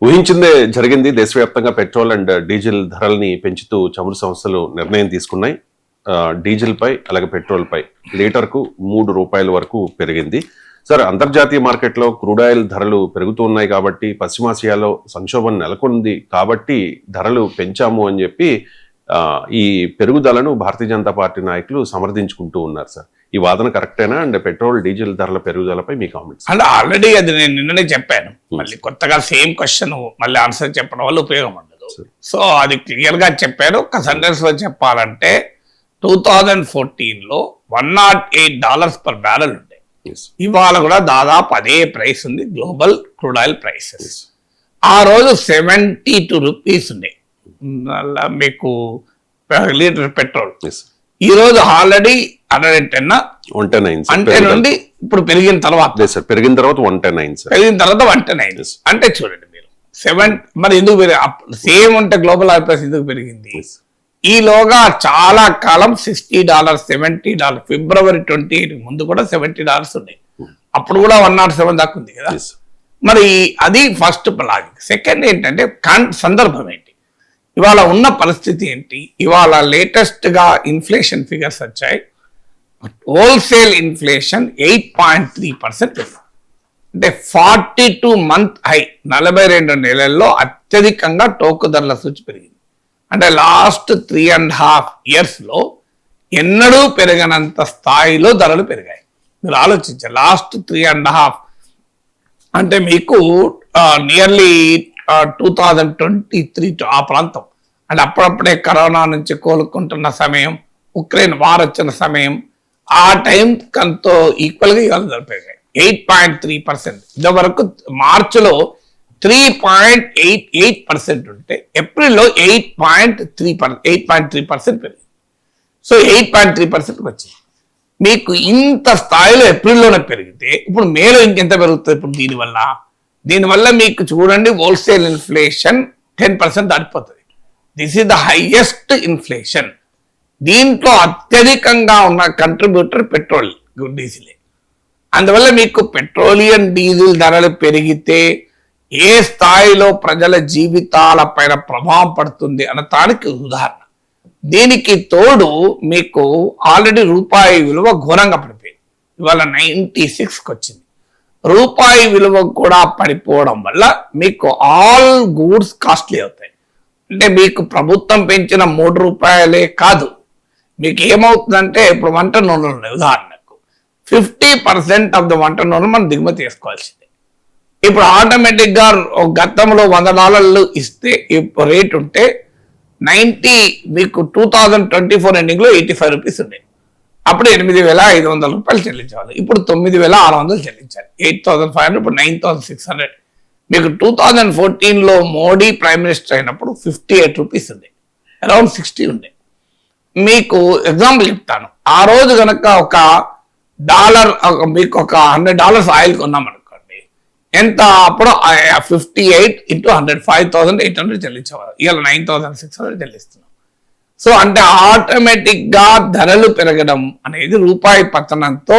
ఊహించిందే జరిగింది. దేశవ్యాప్తంగా petrol and diesel ధరల్ని పెంచుతూ చమురు సంస్థలు నిర్ణయం తీసుకున్నాయి. డీజిల్ పై అలాగే పెట్రోల్ పై లీటర్కు ₹3 వరకు పెరిగింది. సార్, అంతర్జాతీయ మార్కెట్లో క్రూడ్ ఆయిల్ ధరలు పెరుగుతూ ఉన్నాయి కాబట్టి, పశ్చిమాసియాలో సంక్షోభం నెలకొంది కాబట్టి ధరలు పెంచాము అని చెప్పి ఈ పెరుగుదలను భారతీయ జనతా పార్టీ నాయకులు సమర్థించుకుంటూ ఉన్నారు. సార్, ఈ వాదన కరెక్టేనా? అండ్ పెట్రోల్ డీజిల్ ధరల పెరుగుదలపై మీ కామెంట్స్. అంటే ఆల్రెడీ అది నేను నిన్ననే చెప్పాను. మళ్ళీ కొత్తగా సేమ్ క్వశ్చన్ మళ్ళీ ఆన్సర్ చెప్పడం వల్ల ఉపయోగం ఉండదు. సో అది క్లియర్ గా చెప్పాను. ఒక సెంటెన్స్ లో చెప్పాలంటే 2014లో $108 per barrel ఉండే. ఇవాళ కూడా దాదాపు అదే ప్రైస్ ఉంది గ్లోబల్ క్రూడ్ ఆయిల్ ప్రైసెస్. ఆ రోజు 72 రూపీస్ ఉండే మీకు లీటర్ పెట్రోల్. ఈ రోజు ఆల్రెడీ 110 నుండి ఇప్పుడు పెరిగిన తర్వాత 110 అంటే చూడండి మీరు 7. మరి ఎందుకు సేమ్ ఉంటే గ్లోబల్ ఆయిల్ ప్రైస్ ఎందుకు పెరిగింది? ఈలోగా చాలా కాలం $60, $70, ఫిబ్రవరి 28 ముందు కూడా $70 ఉన్నాయి. అప్పుడు కూడా 107 దాకా ఉంది కదా. మరి అది ఫస్ట్ లాజిక్. సెకండ్ ఏంటంటే సందర్భం ఏంటి, ఇవాళ ఉన్న పరిస్థితి ఏంటి? ఇవాళ లేటెస్ట్ గా ఇన్ఫ్లేషన్ ఫిగర్స్ వచ్చాయి. హోల్సేల్ ఇన్ఫ్లేషన్ 8.3%, అంటే 42 month హై. 42 నెలల్లో అత్యధికంగా టోకు ధరల సూచి పెరిగింది. అంటే లాస్ట్ 3.5 years లో ఎన్నడూ పెరగనంత స్థాయిలో ధరలు పెరిగాయి. మీరు ఆలోచించారు, లాస్ట్ 3.5 అంటే మీకు నియర్లీ 2023 ఆ ప్రాంతం. అంటే అప్పుడప్పుడే కరోనా నుంచి కోలుకుంటున్న సమయం, ఉక్రెయిన్ వార్ వచ్చిన సమయం, ఆ టైం కంతో ఈక్వల్ గా ఇవాళ ధరలు పెరిగాయి 8.3%. ఇదివరకు మార్చిలో 3.88% ఉంటే ఏప్రిల్లో 8.3% పెరిగింది. సో 8.3% వచ్చింది. మీకు ఇంత స్థాయిలో ఏప్రిల్లోనే పెరిగితే ఇప్పుడు మేలో ఇంకెంత పెరుగుతుంది? ఇప్పుడు దీనివల్ల మీకు చూడండి, హోల్సేల్ ఇన్ఫ్లేషన్ 10% దాటిపోతుంది. This is the highest inflation. దీంట్లో అత్యధికంగా ఉన్న కంట్రిబ్యూటర్ పెట్రోల్, డీజిలే. అందువల్ల మీకు పెట్రోలియం డీజిల్ ధరలు పెరిగితే ఏ స్థాయిలో ప్రజల జీవితాల పైన ప్రభావం పడుతుంది అనటానికి ఉదాహరణ. దీనికి తోడు మీకు ఆల్రెడీ రూపాయి విలువ ఘోరంగా పడిపోయింది. ఇవాళ 96కి వచ్చింది. రూపాయి విలువ కూడా పడిపోవడం వల్ల మీకు ఆల్ గూడ్స్ కాస్ట్లీ అవుతాయి. అంటే మీకు ప్రభుత్వం పెంచిన ₹3 కాదు, మీకు ఏమవుతుందంటే ఇప్పుడు వంట నూనెలు ఉన్నాయి. ఉదాహరణకు 50% ఆఫ్ ద వంట నూనె మనం దిగుమతి చేసుకోవాల్సిందే. ఇప్పుడు ఆటోమేటిక్ గా గతంలో $100 ఇస్తే రేట్ ఉంటే 90, మీకు 2024 ఎండింగ్ లో 85 రూపీస్ ఉండేది. అప్పుడు $8,500 చెల్లించాలి. ఇప్పుడు $9,600 చెల్లించాలి. 8,500, ఇప్పుడు 9,600. మీకు 2014లో మోడీ ప్రైమ్ మినిస్టర్ అయినప్పుడు 58 రూపీస్ ఉంది, అరౌండ్ 60 ఉండే. మీకు ఎగ్జాంపుల్ చెప్తాను. ఆ రోజు కనుక ఒక డాలర్, మీకు ఒక $100 ఆయిల్ కొన్నాం అనుకోండి, ఎంత? అప్పుడు 58 into 100, 5,800 చెల్లించేవారు. ఇవాళ 9,600 చెల్లిస్తున్నాం. సో అంటే ఆటోమేటిక్ గా ధరలు పెరగడం అనేది రూపాయి పతనంతో,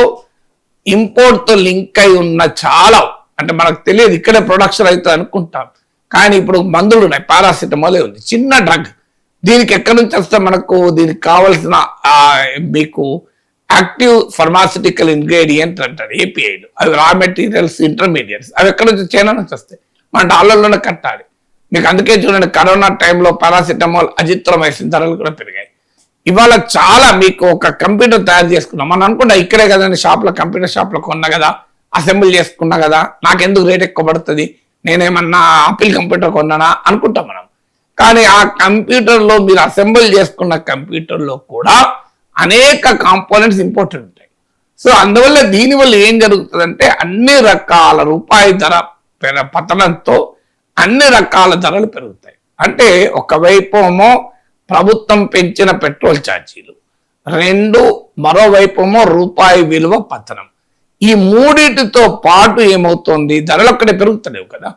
ఇంపోర్ట్ తో లింక్ అయి ఉన్న చాలా, అంటే మనకు తెలియదు ఇక్కడే ప్రొడక్షన్ అవుతుంది అనుకుంటాం. కానీ ఇప్పుడు మందులు ఉన్నాయి, పారాసిటమాల్ ఉంది, చిన్న డ్రగ్. దీనికి ఎక్కడి నుంచి వస్తే మనకు దీనికి కావాల్సిన మీకు యాక్టివ్ ఫార్మాసిటికల్ ఇంగ్రీడియంట్ అంటారు, ఏపీఐలు, అవి రా మెటీరియల్స్, ఇంటర్మీడియట్స్, అవి ఎక్కడి నుంచి? చైనా నుంచి వస్తాయి. మన డాలర్లోనే కట్టాలి. మీకు అందుకే చూడండి, కరోనా టైంలో పారాసిటమాల్, అజిత్రోమైసిన్ ధరలు కూడా పెరిగాయి. ఇవాళ చాలా మీకు ఒక కంప్యూటర్ తయారు చేసుకున్నాం మనం అనుకుంటా, ఇక్కడే కదండి షాప్లో, కంప్యూటర్ షాప్లో కొన్నా కదా, అసెంబ్లీ చేసుకున్నా కదా, నాకెందుకు రేట్ ఎక్కువ పడుతుంది, నేనేమన్నా ఆపిల్ కంప్యూటర్ కొన్నానా అనుకుంటాం మనం. కానీ ఆ కంప్యూటర్లో, మీరు అసెంబ్లీ చేసుకున్న కంప్యూటర్లో కూడా అనేక కాంపోనెంట్స్ ఇంపార్టెంట్ ఉంటాయి. సో అందువల్ల దీనివల్ల ఏం జరుగుతుందంటే అన్ని రకాల రూపాయి ధర పతనంతో అన్ని రకాల ధరలు పెరుగుతాయి. అంటే ఒకవైపు ఏమో ప్రభుత్వం పెంచిన పెట్రోల్ ఛార్జీలు, మరోవైపు ఏమో రూపాయి విలువ పతనం. ఈ మూడింటితో పాటు ఏమవుతుంది, ధరలు ఒక్కడే పెరుగుతలేవు కదా,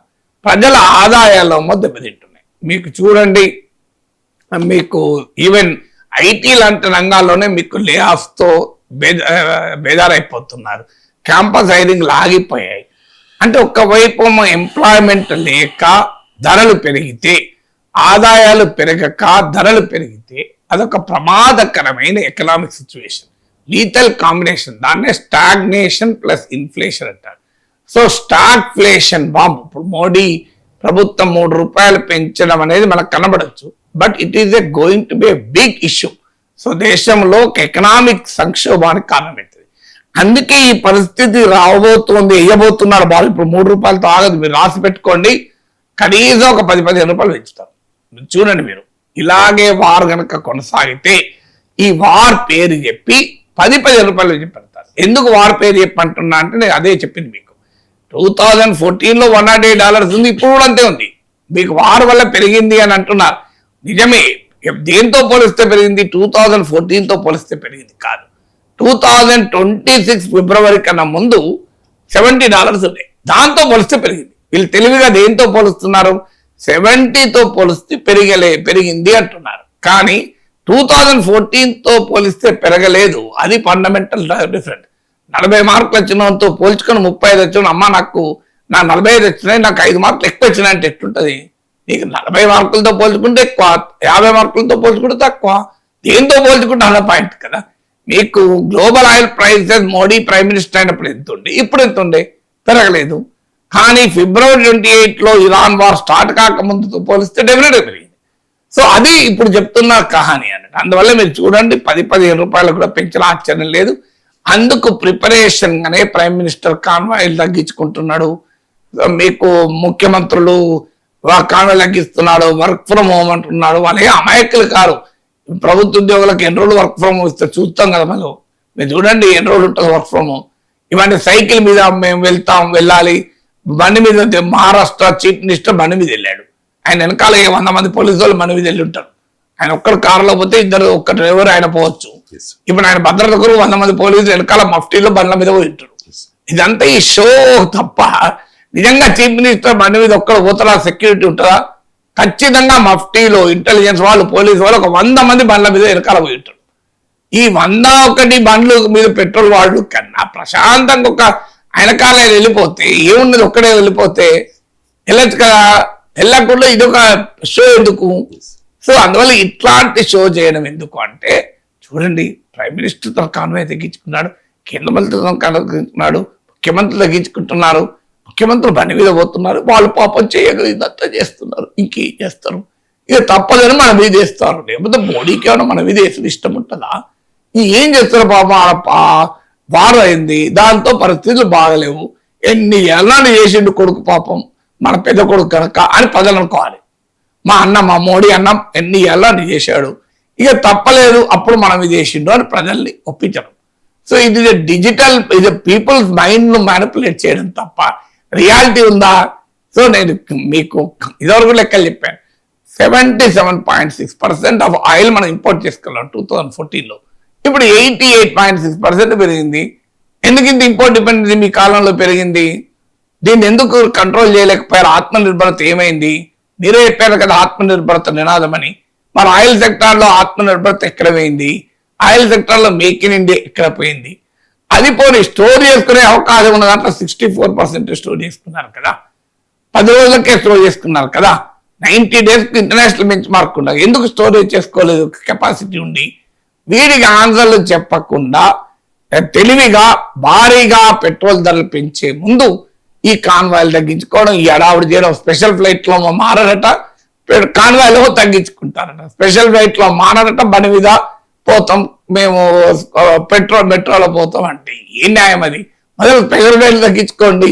ప్రజల ఆదాయాల్లో దెబ్బతింటున్నాయి. మీకు చూడండి, మీకు ఈవెన్ ఐటీ లాంటి రంగాల్లోనే మీకు లే ఆఫ్స్ తో బేదారైపోతున్నారు. Campus hiring లాగిపోయాయి. అంటే ఒక్కవైపు ఎంప్లాయ్మెంట్ లేక ధరలు పెరిగితే, ఆదాయాలు పెరగక ధరలు పెరిగితే అదొక ప్రమాదకరమైన ఎకనామిక్ సిచ్యువేషన్, లీథల్ కాంబినేషన్. దాన్నే స్టాగ్నేషన్ ప్లస్ ఇన్ఫ్లేషన్ అంటారు. So stagflation bomb. ఇప్పుడు మోడీ ప్రభుత్వం 3 రూపాయలు పెంచడం అనేది మనకు కనబడచ్చు, but it is a going to be a big issue. So దేశంలో ఒక ఎకనామిక్ సంక్షోభానికి కారణమవుతుంది. అందుకే ఈ పరిస్థితి రాబోతోంది, వేయబోతున్నారు బాగా. ఇప్పుడు 3 రూపాయలతో ఆగదు, మీరు రాసి పెట్టుకోండి. కనీసం ఒక 10-15 రూపాయలు పెంచుతారు. చూడండి మీరు, ఇలాగే వార్ గనక కొనసాగితే ఈ వార్ పేరు చెప్పి 10-15 రూపాయలు చెప్పి పెడతారు. ఎందుకు వార్ పేరు చెప్పంటున్నా అంటే నేను అదే చెప్పింది మీకు. 2014లో $108 ఉంది, ఇప్పుడు కూడా అంతే ఉంది. మీకు వార్ వల్ల పెరిగింది అని అంటున్నారు. నిజమే, దేంతో పోలిస్తే పెరిగింది? 2014తో పోలిస్తే పెరిగింది కాదు. 2026 ఫిబ్రవరి కన్నా ముందు $70 ఉన్నాయి, దాంతో పోలిస్తే పెరిగింది. వీళ్ళు తెలివిగా దేంతో పోలుస్తున్నారు? 70తో పోలిస్తే పెరిగింది అంటున్నారు. కానీ 2014తో పోలిస్తే పెరగలేదు. అది ఫండమెంటల్ డిఫరెంట్. 40 మార్కులు వచ్చినంతో పోల్చుకొని 35 వచ్చిన, అమ్మ నాకు నా 45 వచ్చినాయి, నాకు 5 మార్కులు ఎక్కువ వచ్చినాయి అంటే ఎట్లుంటది? నీకు 40 మార్కులతో పోల్చుకుంటే ఎక్కువ, 50 మార్కులతో పోల్చుకుంటే తక్కువ. దేంతో పోల్చుకుంటే అన్న పాయింట్ కదా. మీకు global oil prices Modi prime minister అయినప్పుడు ఎంత ఉండే, ఇప్పుడు ఎంత ఉండే? పెరగలేదు. కానీ ఫిబ్రవరి 28లో ఇరాన్ వార్ స్టార్ట్ కాకముందుతో పోలిస్తే డెఫినెట్గా పెరిగింది. సో అది ఇప్పుడు చెప్తున్న కహాని అన్నట్టు. అందువల్ల మీరు చూడండి, 10-15 రూపాయలు కూడా పెంచిన ఆశ్చర్యం లేదు. అందుకు ప్రిపరేషన్ గానే ప్రైమ్ మినిస్టర్ కాన్వాయిలు తగ్గించుకుంటున్నాడు. మీకు ముఖ్యమంత్రులు కాన్వాయిలు తగ్గిస్తున్నాడు, వర్క్ ఫ్రమ్ హోమ్ అంటున్నాడు. వాళ్ళే అమాయకులు కారు. ప్రభుత్వ ఉద్యోగులకు ఎన్ని రోజులు వర్క్ ఫ్రమ్ హోమ్ ఇస్తే చూస్తాం కదా మనం. మీరు చూడండి ఎన్ని రోజులు ఉంటుంది వర్క్ ఫ్రమ్ హోమ్. ఇవన్నీ సైకిల్ మీద మేము వెళ్ళాలి, బండి మీద. మహారాష్ట్ర చీఫ్ మినిస్టర్ బండి మీద వెళ్ళాడు, ఆయన వెనకాల 100 మంది పోలీసు వాళ్ళు బండి మీద వెళ్ళి ఉంటారు. ఆయన ఒక్కడు కారులో పోతే ఒక్క డ్రైవర్ ఆయన పోవచ్చు. ఇప్పుడు ఆయన భద్రత కొరకు 100 మంది పోలీసులు వెనకాల మఫ్టీలో బండ్ల మీద పోయి ఉంటారు. ఇదంతా ఈ షో తప్ప నిజంగా చీఫ్ మినిస్టర్ బండి మీద ఒక్కడు పోతారా? సెక్యూరిటీ ఉంటుందా? ఖచ్చితంగా మఫ్టీలో ఇంటెలిజెన్స్ వాళ్ళు, పోలీసు వాళ్ళు ఒక 100 మంది బండ్ల మీద వెనకాల పోయి ఉంటారు. ఈ 101 బండ్లు మీద పెట్రోల్ వాళ్ళు కన్నా ప్రశాంతంగా ఒక ఆయన కాలం వెళ్ళిపోతే ఏమున్నది, ఒక్కడే వెళ్ళిపోతే వెళ్ళచ్చు కదా. వెళ్ళకుండా ఇదొక షో ఎందుకు? సో అందువల్ల ఇట్లాంటి షో చేయడం ఎందుకు అంటే, చూడండి, ప్రైమ్ మినిస్టర్ తన కాన్వాయ్ తగ్గించుకున్నాడు, కేంద్ర మంత్రి తగ్గించుకున్నాడు, ముఖ్యమంత్రులు తగ్గించుకుంటున్నారు, ముఖ్యమంత్రులు బండి మీద పోతున్నారు. వాళ్ళు పాపం చేయగలిగినంత చేస్తున్నారు, ఇంకేం చేస్తారు? ఇక తప్పదని మన మీద వేస్తారు. లేకపోతే మోడీకి ఏమైనా మన మీద వేసిన ఇష్టం ఉంటుందా? ఏం చేస్తారు పాపం? వార్ అయింది, దాంతో పరిస్థితులు బాగలేవు. ఎన్ని ఏళ్ళని చేసిండు కొడుకు పాపం, మన పెద్ద కొడుకు కనుక అని ప్రజలు అనుకోవాలి. మా మోడీ అన్న ఎన్ని ఏళ్ళని చేశాడు, ఇక తప్పలేదు, అప్పుడు మనం ఇది చేసిండు అని ప్రజల్ని ఒప్పించడం. సో ఇది డిజిటల్, ఇది పీపుల్స్ మైండ్ ను మ్యానిపులేట్ చేయడం తప్ప రియాలిటీ ఉందా? సో నేను మీకు ఇదివరకు లెక్కలు చెప్పాను. 77.6% ఆఫ్ ఆయిల్ మనం ఇంపోర్ట్ చేసుకున్నాం 2014లో. ఇప్పుడు 88.6% పెరిగింది. ఎందుకు ఇంత ఇంపోర్ట్ డిపెండెన్సీ మీ కాలంలో పెరిగింది? దీన్ని ఎందుకు కంట్రోల్ చేయలేకపోయారు? ఆత్మనిర్భరత ఏమైంది? మీరే చెప్పారు కదా ఆత్మనిర్భరత నినాదమని. మరి ఆయిల్ సెక్టార్లో ఆత్మనిర్భరత ఎక్కడ పోయింది? ఆయిల్ సెక్టార్లో మేక్ ఇన్ ఇండియా ఎక్కడ పోయింది? అది పోనీ స్టోర్ చేసుకునే అవకాశం ఉన్న దాంట్లో 64% స్టోర్ చేసుకున్నారు కదా. 10 రోజులకే స్టోర్ చేసుకున్నారు కదా. 90 డేస్కి ఇంటర్నేషనల్ బెంచ్ మార్క్ ఉండదు. ఎందుకు స్టోరేజ్ చేసుకోలేదు కెపాసిటీ ఉండి? వీడికి ఆన్సర్లు చెప్పకుండా తెలివిగా భారీగా పెట్రోల్ ధరలు పెంచే ముందు ఈ కాన్వాయిలు తగ్గించుకోవడం, ఈ అడావుడి చేయడం. స్పెషల్ ఫ్లైట్ లో మారడట, కాన్వాయిలో తగ్గించుకుంటారట. స్పెషల్ ఫ్లైట్ లో మారడట, బండి మీద పోతాం మేము, మెట్రోలో పోతాం అంటే ఏ న్యాయం అది? మొదలు స్పెషల్ ఫ్లైట్ తగ్గించుకోండి.